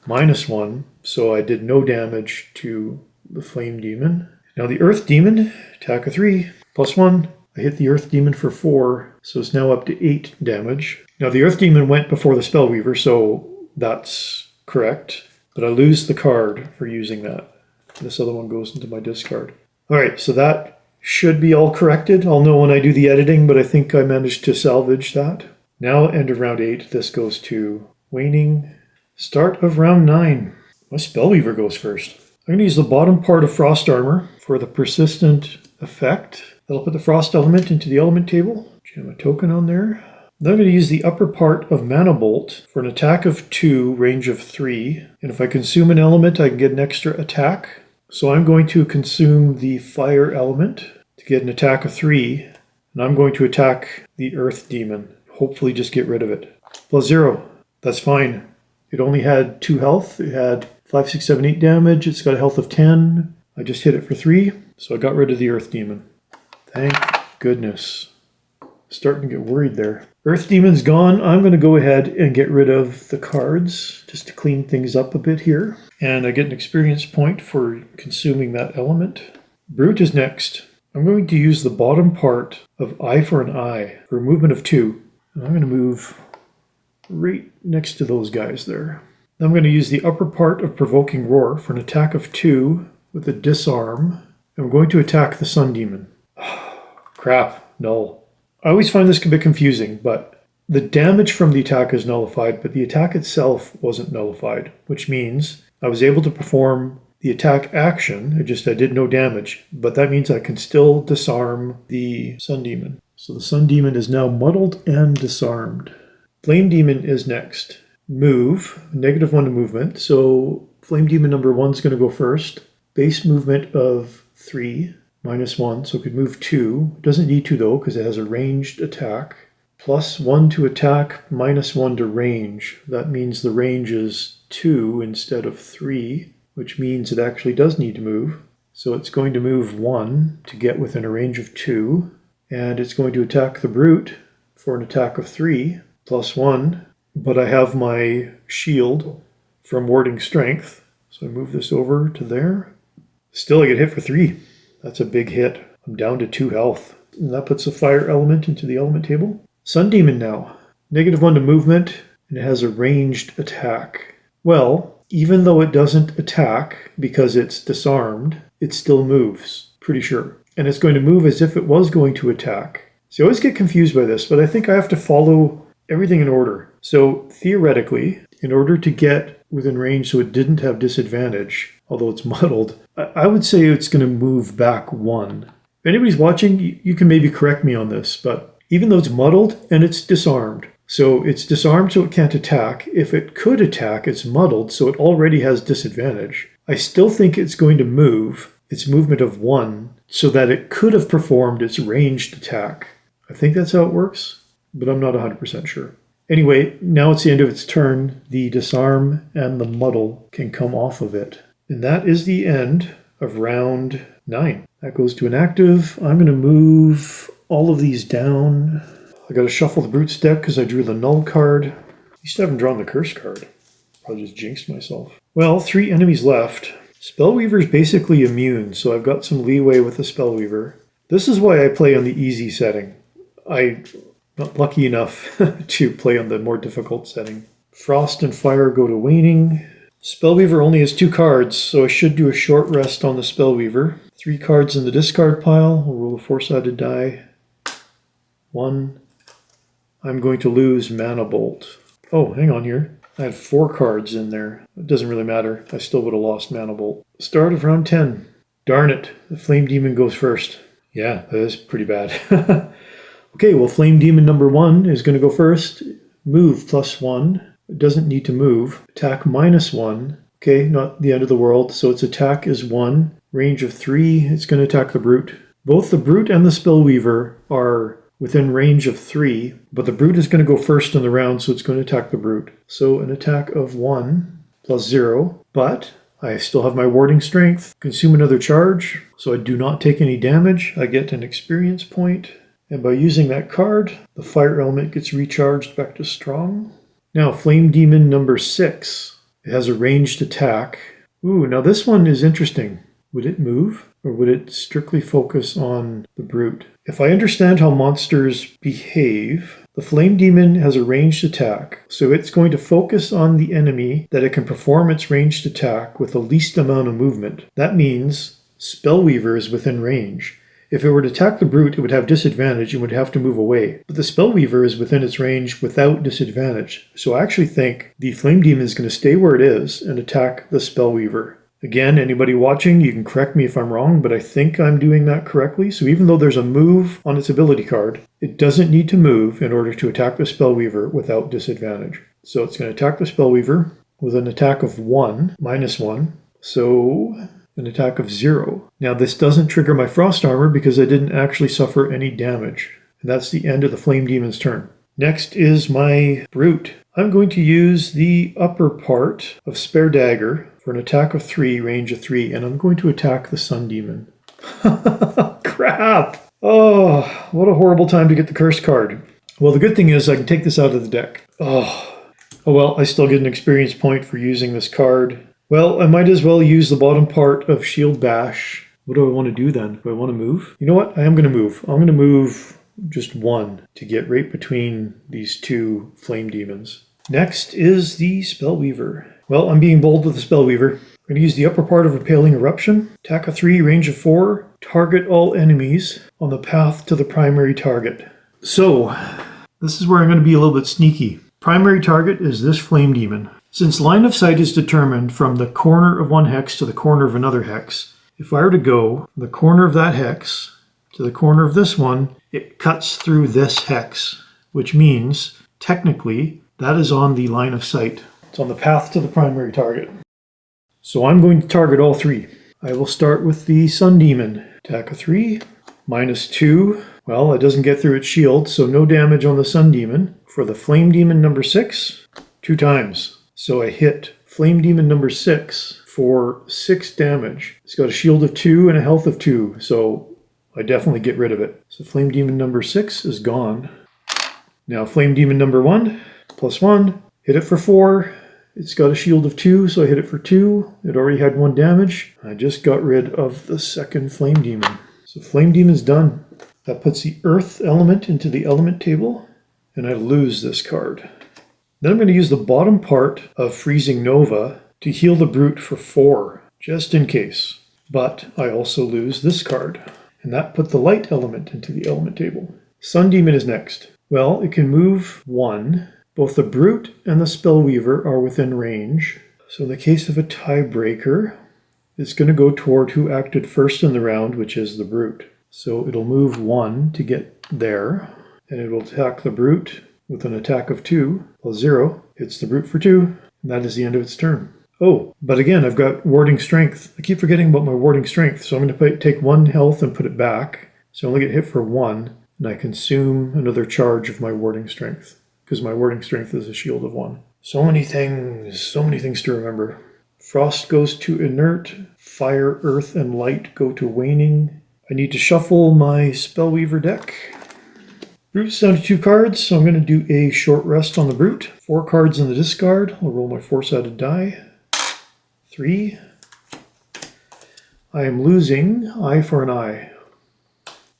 -1, so I did no damage to the Flame Demon. Now the Earth Demon, attack of 3, +1. I hit the Earth Demon for 4, so it's now up to 8 damage. Now the Earth Demon went before the Spellweaver, so that's correct. But I lose the card for using that. This other one goes into my discard. Alright, so that should be all corrected. I'll know when I do the editing, but I think I managed to salvage that. Now, end of round 8, this goes to Waning. Start of round 9. My Spellweaver goes first. I'm going to use the bottom part of Frost Armor for the persistent effect. That'll put the Frost element into the element table. Jam a token on there. Then I'm going to use the upper part of Mana Bolt for an attack of 2, range of 3. And if I consume an element, I can get an extra attack. So I'm going to consume the fire element to get an attack of 3. And I'm going to attack the Earth Demon. Hopefully just get rid of it. +0. That's fine. It only had 2 health. It had 5, 6, 7, 8 damage. It's got a health of 10. I just hit it for 3. So I got rid of the Earth Demon. Thank goodness. Starting to get worried there. Earth Demon's gone. I'm going to go ahead and get rid of the cards just to clean things up a bit here. And I get an experience point for consuming that element. Brute is next. I'm going to use the bottom part of Eye for an Eye for a movement of 2. And I'm going to move right next to those guys there. Then I'm going to use the upper part of Provoking Roar for an attack of 2 with a disarm. And I'm going to attack the Sun Demon. Crap, null. I always find this a bit confusing, but the damage from the attack is nullified, but the attack itself wasn't nullified, which means I was able to perform the attack action, I did no damage, but that means I can still disarm the Sun Demon. So the Sun Demon is now muddled and disarmed. Flame Demon is next. Move, -1 to movement, so Flame Demon number 1 is going to go first. Base movement of 3. -1, so it could move 2. It doesn't need to though, because it has a ranged attack. +1 to attack, -1 to range. That means the range is 2 instead of 3, which means it actually does need to move. So it's going to move 1 to get within a range of 2. And it's going to attack the Brute for an attack of 3, +1. But I have my shield from warding strength. So I move this over to there. Still I get hit for 3. That's a big hit. I'm down to 2 health. And that puts a fire element into the element table. Sun Demon now. -1 to movement, and it has a ranged attack. Well, even though it doesn't attack because it's disarmed, it still moves. Pretty sure. And it's going to move as if it was going to attack. So I always get confused by this, but I think I have to follow everything in order. So theoretically, in order to get within range so it didn't have disadvantage, although it's muddled, I would say it's going to move back 1. If anybody's watching, you can maybe correct me on this, but even though it's muddled and it's disarmed, so it's disarmed so it can't attack. If it could attack, it's muddled so it already has disadvantage. I still think it's going to move its movement of 1 so that it could have performed its ranged attack. I think that's how it works, but I'm not 100% sure. Anyway, now it's the end of its turn. The disarm and the muddle can come off of it. And that is the end of round 9. That goes to inactive. I'm going to move all of these down. I got to shuffle the Brute's deck because I drew the null card. At least I haven't drawn the curse card. Probably just jinxed myself. Well, 3 enemies left. Spellweaver is basically immune, so I've got some leeway with the Spellweaver. This is why I play on the easy setting. I'm not lucky enough to play on the more difficult setting. Frost and Fire go to Waning. Spellweaver only has 2 cards, so I should do a short rest on the Spellweaver. 3 cards in the discard pile. We'll roll a 4-sided die. 1. I'm going to lose Mana Bolt. Oh, hang on here. I had 4 cards in there. It doesn't really matter. I still would have lost Mana Bolt. Start of round 10. Darn it. The Flame Demon goes first. Yeah, that is pretty bad. Okay, well, Flame Demon number 1 is going to go first. Move +1. It doesn't need to move. Attack -1. Okay, not the end of the world. So its attack is 1. Range of 3. It's going to attack the Brute. Both the Brute and the Spellweaver are within range of 3, but the Brute is going to go first in the round, so it's going to attack the Brute. So an attack of 1 +0, but I still have my warding strength. Consume another charge, so I do not take any damage. I get an experience point, and by using that card, the fire element gets recharged back to strong. Now, Flame Demon number 6. It has a ranged attack. Ooh, now this one is interesting. Would it move, or would it strictly focus on the Brute? If I understand how monsters behave, the Flame Demon has a ranged attack, so it's going to focus on the enemy that it can perform its ranged attack with the least amount of movement. That means Spellweaver is within range. If it were to attack the Brute, it would have disadvantage and would have to move away. But the Spellweaver is within its range without disadvantage. So I actually think the Flame Demon is going to stay where it is and attack the Spellweaver. Again, anybody watching, you can correct me if I'm wrong, but I think I'm doing that correctly. So even though there's a move on its ability card, it doesn't need to move in order to attack the Spellweaver without disadvantage. So it's going to attack the Spellweaver with an attack of 1, -1. So an attack of 0. Now this doesn't trigger my Frost Armor because I didn't actually suffer any damage. And that's the end of the Flame Demon's turn. Next is my Brute. I'm going to use the upper part of Spare Dagger for an attack of 3, range of 3, and I'm going to attack the Sun Demon. Crap! Oh, what a horrible time to get the curse card. Well, the good thing is I can take this out of the deck. Oh well, I still get an experience point for using this card. Well, I might as well use the bottom part of Shield Bash. What do I want to do then? Do I want to move? You know what? I am going to move. I'm going to move just 1 to get right between these 2 Flame Demons. Next is the Spellweaver. Well, I'm being bold with the Spellweaver. I'm going to use the upper part of Impaling Eruption. Attack of 3, range of 4. Target all enemies on the path to the primary target. So, this is where I'm going to be a little bit sneaky. Primary target is this Flame Demon. Since line of sight is determined from the corner of one hex to the corner of another hex, if I were to go from the corner of that hex to the corner of this one, it cuts through this hex, which means, technically, that is on the line of sight. It's on the path to the primary target. So I'm going to target all 3. I will start with the Sun Demon. Attack of 3, -2. Well, it doesn't get through its shield, so no damage on the Sun Demon. For the Flame Demon number 6, 2 times. So I hit Flame Demon number 6 for 6 damage. It's got a shield of 2 and a health of 2, so I definitely get rid of it. So Flame Demon number 6 is gone. Now Flame Demon number 1, +1, hit it for 4. It's got a shield of 2, so I hit it for 2. It already had 1 damage. I just got rid of the second Flame Demon. So Flame Demon's done. That puts the Earth element into the element table, and I lose this card. Then I'm going to use the bottom part of Freezing Nova to heal the Brute for 4, just in case. But I also lose this card, and that put the light element into the element table. Sun Demon is next. Well, it can move 1. Both the Brute and the Spellweaver are within range. So in the case of a tiebreaker, it's going to go toward who acted first in the round, which is the Brute. So it'll move 1 to get there, and it will attack the Brute with an attack of 2, +0. Hits the Brute for 2, and that is the end of its turn. Oh, but again, I've got warding strength. I keep forgetting about my warding strength, so I'm going to take 1 health and put it back. So I only get hit for 1. and I consume another charge of my warding strength, because my warding strength is a shield of 1. So many things to remember. Frost goes to inert, fire, earth, and light go to waning. I need to shuffle my Spellweaver deck. Brute's down to 2 cards, so I'm going to do a short rest on the Brute. 4 cards in the discard. I'll roll my 4-sided die. 3. I am losing eye for an eye.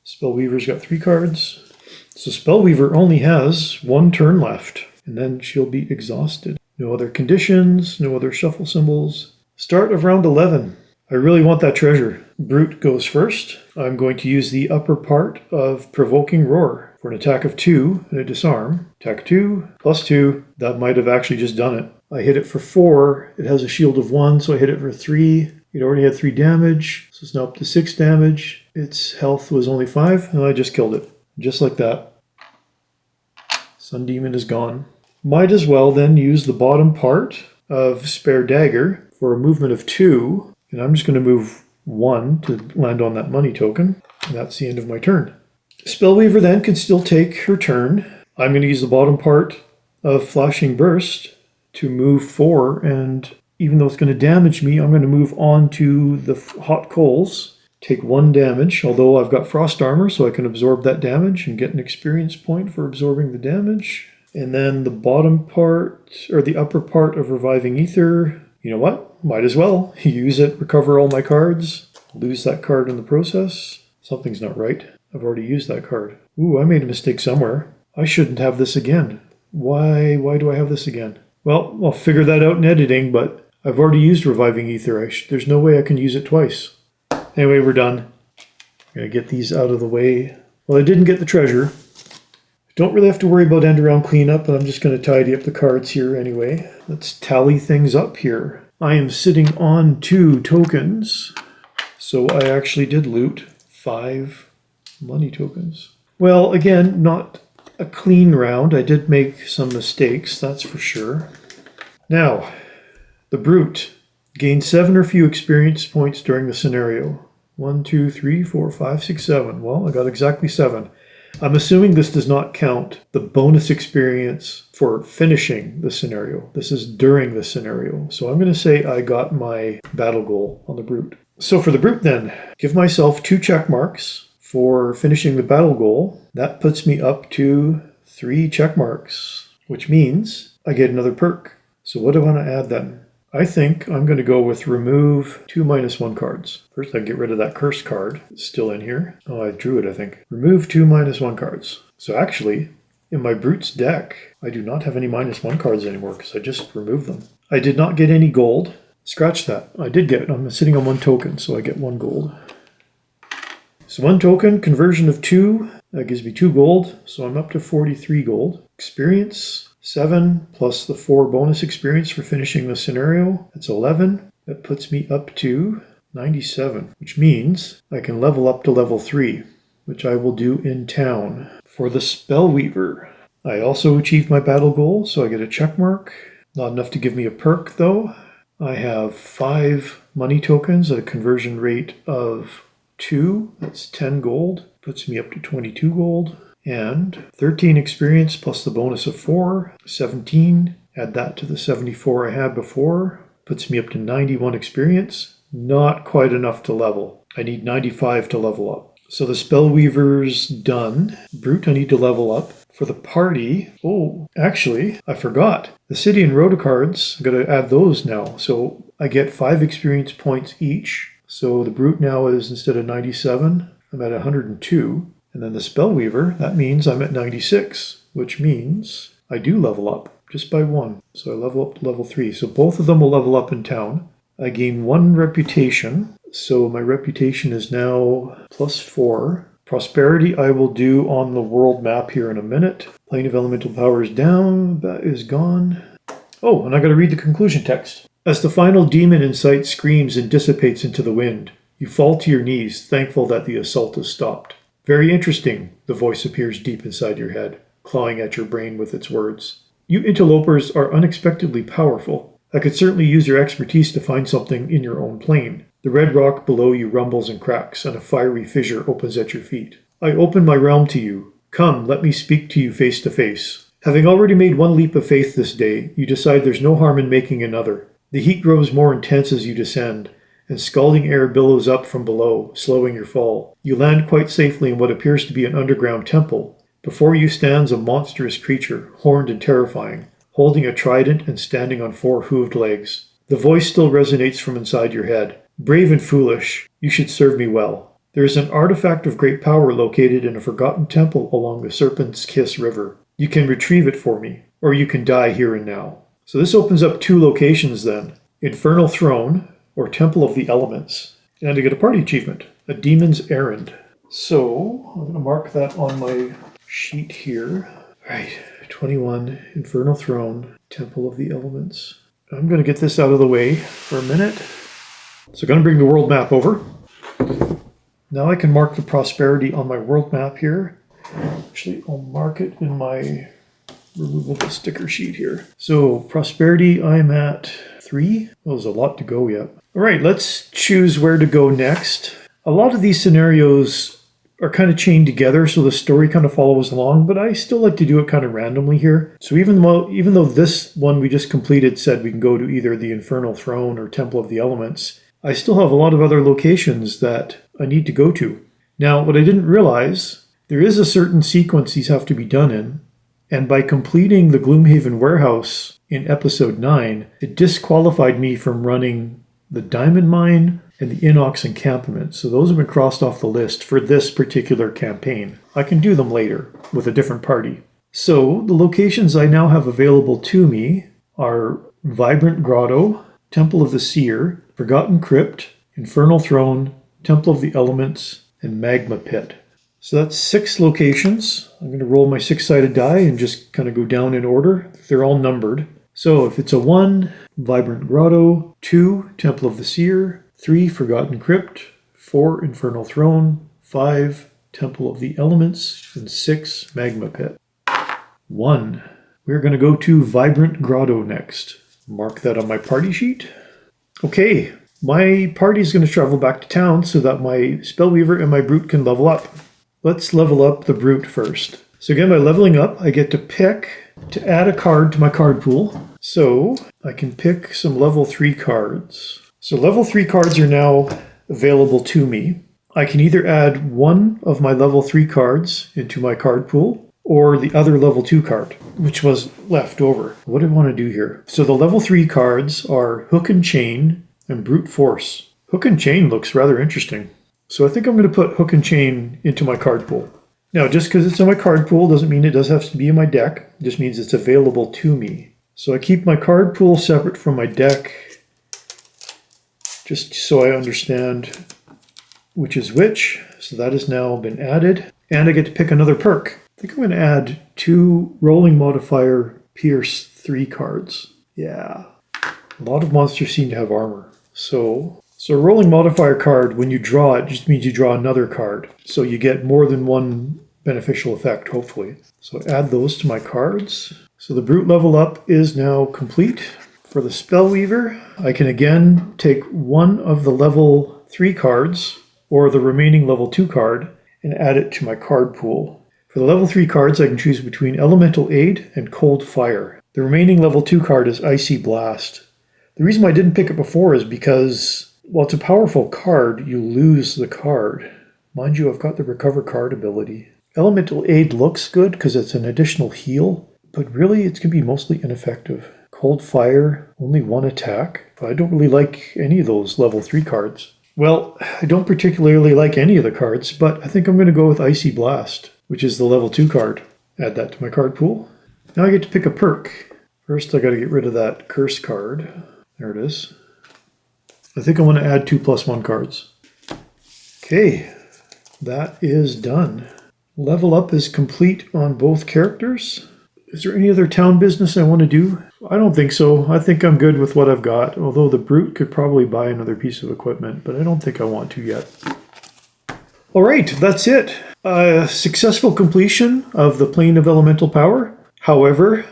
Spellweaver's got 3 cards. So Spellweaver only has 1 turn left, and then she'll be exhausted. No other conditions, no other shuffle symbols. Start of round 11. I really want that treasure. Brute goes first. I'm going to use the upper part of Provoking Roar for an attack of 2 and a disarm. Attack 2, +2. That might have actually just done it. I hit it for 4. It has a shield of 1, so I hit it for 3. It already had 3 damage, so it's now up to 6 damage. Its health was only 5, and I just killed it. Just like that. Sun Demon is gone. Might as well then use the bottom part of Spare Dagger for a movement of 2. And I'm just going to move 1 to land on that money token. And that's the end of my turn. Spellweaver then can still take her turn. I'm going to use the bottom part of Flashing Burst to move 4. And even though it's going to damage me, I'm going to move on to the Hot Coals. Take 1 damage, although I've got Frost Armor, so I can absorb that damage and get an experience point for absorbing the damage. And then the bottom part, or the upper part of Reviving Ether. You know what? Might as well. Use it, recover all my cards. Lose that card in the process. Something's not right. I've already used that card. Ooh, I made a mistake somewhere. I shouldn't have this again. Why do I have this again? Well, I'll figure that out in editing, but I've already used Reviving Ether. There's no way I can use it twice. Anyway, we're done. I'm going to get these out of the way. Well, I didn't get the treasure. Don't really have to worry about end-around cleanup, but I'm just going to tidy up the cards here anyway. Let's tally things up here. I am sitting on 2 tokens, so I actually did loot 5 money tokens. Well, again, not a clean round. I did make some mistakes, that's for sure. Now, the Brute. Gain 7 or few experience points during the scenario. 1, 2, 3, 4, 5, 6, 7. Well, I got exactly 7. I'm assuming this does not count the bonus experience for finishing the scenario. This is during the scenario. So I'm going to say I got my battle goal on the Brute. So for the Brute then, give myself 2 check marks for finishing the battle goal. That puts me up to 3 check marks, which means I get another perk. So what do I want to add then? I think I'm going to go with remove 2 -1 cards. First, I get rid of that curse card. It's still in here. Oh, I drew it, I think. Remove 2 -1 cards. So actually, in my Brute's deck, I do not have any -1 cards anymore because I just removed them. I did not get any gold. Scratch that. I'm sitting on 1 token, so I get 1 gold. So 1 token, conversion of 2. That gives me 2 gold, so I'm up to 43 gold. Experience. 7 plus the 4 bonus experience for finishing the scenario. That's 11. That puts me up to 97, which means I can level up to level 3, which I will do in town. For the Spellweaver, I also achieved my battle goal, so I get a check mark. Not enough to give me a perk, though. I have 5 money tokens at a conversion rate of 2. That's 10 gold. Puts me up to 22 gold. And 13 experience plus the bonus of 4, 17. Add that to the 74 I had before. Puts me up to 91 experience. Not quite enough to level. I need 95 to level up. So the Spellweaver's done. Brute, I need to level up. For the party, oh, actually, I forgot. The City and Rhoda cards, I've got to add those now. So I get 5 experience points each. So the Brute now is, instead of 97, I'm at 102. And then the Spellweaver, that means I'm at 96, which means I do level up just by 1. So I level up to level 3. So both of them will level up in town. I gain 1 reputation. So my reputation is now +4. Prosperity I will do on the world map here in a minute. Plane of Elemental Power is down. That is gone. Oh, and I got to read the conclusion text. As the final demon in sight screams and dissipates into the wind, you fall to your knees, thankful that the assault has stopped. Very interesting, the voice appears deep inside your head, clawing at your brain with its words. You interlopers are unexpectedly powerful. I could certainly use your expertise to find something in your own plane. The red rock below you rumbles and cracks, and a fiery fissure opens at your feet. I open my realm to you. Come, let me speak to you face to face. Having already made one leap of faith this day, you decide there's no harm in making another. The heat grows more intense as you descend, and scalding air billows up from below, slowing your fall. You land quite safely in what appears to be an underground temple. Before you stands a monstrous creature, horned and terrifying, holding a trident and standing on 4 hooved legs. The voice still resonates from inside your head. Brave and foolish, you should serve me well. There is an artifact of great power located in a forgotten temple along the Serpent's Kiss River. You can retrieve it for me, or you can die here and now. So this opens up 2 locations then. Infernal Throne, or Temple of the Elements. And I get a party achievement, a Demon's Errand. So, I'm going to mark that on my sheet here. Right, 21, Infernal Throne, Temple of the Elements. I'm going to get this out of the way for a minute. So I'm going to bring the world map over. Now I can mark the prosperity on my world map here. Actually, I'll mark it in my removable sticker sheet here. So, prosperity, I'm at 3. Well, there's a lot to go yet. All right, let's choose where to go next. A lot of these scenarios are kind of chained together, so the story kind of follows along, but I still like to do it kind of randomly here. So even though this one we just completed said we can go to either the Infernal Throne or Temple of the Elements, I still have a lot of other locations that I need to go to. Now, what I didn't realize, there is a certain sequence these have to be done in, and by completing the Gloomhaven warehouse in episode 9, it disqualified me from running the Diamond Mine and the Inox encampment. So those have been crossed off the list for this particular campaign. I can do them later with a different party. So the locations I now have available to me are Vibrant Grotto, Temple of the Seer, Forgotten Crypt, Infernal Throne, Temple of the Elements, and Magma Pit. So that's 6 locations. I'm going to roll my 6-sided die and just kind of go down in order. They're all numbered. So if it's a 1, Vibrant Grotto, 2, Temple of the Seer, 3, Forgotten Crypt, 4, Infernal Throne, 5, Temple of the Elements, and 6, Magma Pit. 1. We're going to go to Vibrant Grotto next. Mark that on my party sheet. Okay, my party is going to travel back to town so that my Spellweaver and my Brute can level up. Let's level up the Brute first. So again, by leveling up, I get to pick to add a card to my card pool. So I can pick some level 3 cards. So level 3 cards are now available to me. I can either add one of my level 3 cards into my card pool or the other level 2 card, which was left over. What do I want to do here? So the level 3 cards are Hook and Chain and Brute Force. Hook and Chain looks rather interesting. So I think I'm going to put Hook and Chain into my card pool. Now, just because it's in my card pool doesn't mean it does have to be in my deck. It just means it's available to me. So I keep my card pool separate from my deck, just so I understand which is which. So that has now been added. And I get to pick another perk. I think I'm going to add 2 rolling modifier Pierce 3 cards. Yeah. A lot of monsters seem to have armor. So a rolling modifier card, when you draw it, just means you draw another card. So you get more than one beneficial effect, hopefully. So add those to my cards. So the Brute level up is now complete. For the Spellweaver, I can again take one of the level 3 cards, or the remaining level 2 card, and add it to my card pool. For the level 3 cards, I can choose between Elemental Aid and Cold Fire. The remaining level 2 card is Icy Blast. The reason why I didn't pick it before is because, while it's a powerful card, you lose the card. Mind you, I've got the Recover card ability. Elemental Aid looks good because it's an additional heal, but really it's going to be mostly ineffective. Cold Fire, only 1 attack. But I don't really like any of those level 3 cards. Well, I don't particularly like any of the cards, but I think I'm going to go with Icy Blast, which is the level 2 card. Add that to my card pool. Now I get to pick a perk. First I got to get rid of that Curse card. There it is. I think I want to add 2+1 cards. Okay, that is done. Level up is complete on both characters. Is there any other town business I want to do? I don't think so. I think I'm good with what I've got, although the Brute could probably buy another piece of equipment, but I don't think I want to yet. Alright, that's it. Successful completion of the Plane of Elemental Power. However,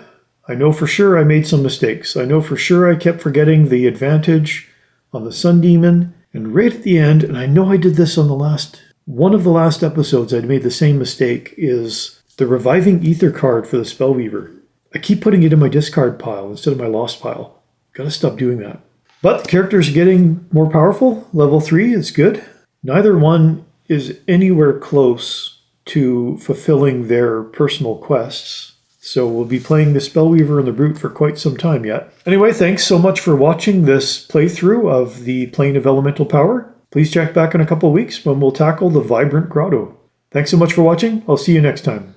I know for sure I made some mistakes. I know for sure I kept forgetting the advantage on the Sun Demon, and right at the end, and I know I did this on the last One of the last episodes I'd made the same mistake is the Reviving Ether card for the Spellweaver. I keep putting it in my discard pile instead of my lost pile. Gotta stop doing that. But the characters are getting more powerful. Level 3 is good. Neither one is anywhere close to fulfilling their personal quests. So we'll be playing the Spellweaver and the Brute for quite some time yet. Anyway, thanks so much for watching this playthrough of the Plane of Elemental Power. Please check back in a couple of weeks when we'll tackle the Vibrant Grotto. Thanks so much for watching. I'll see you next time.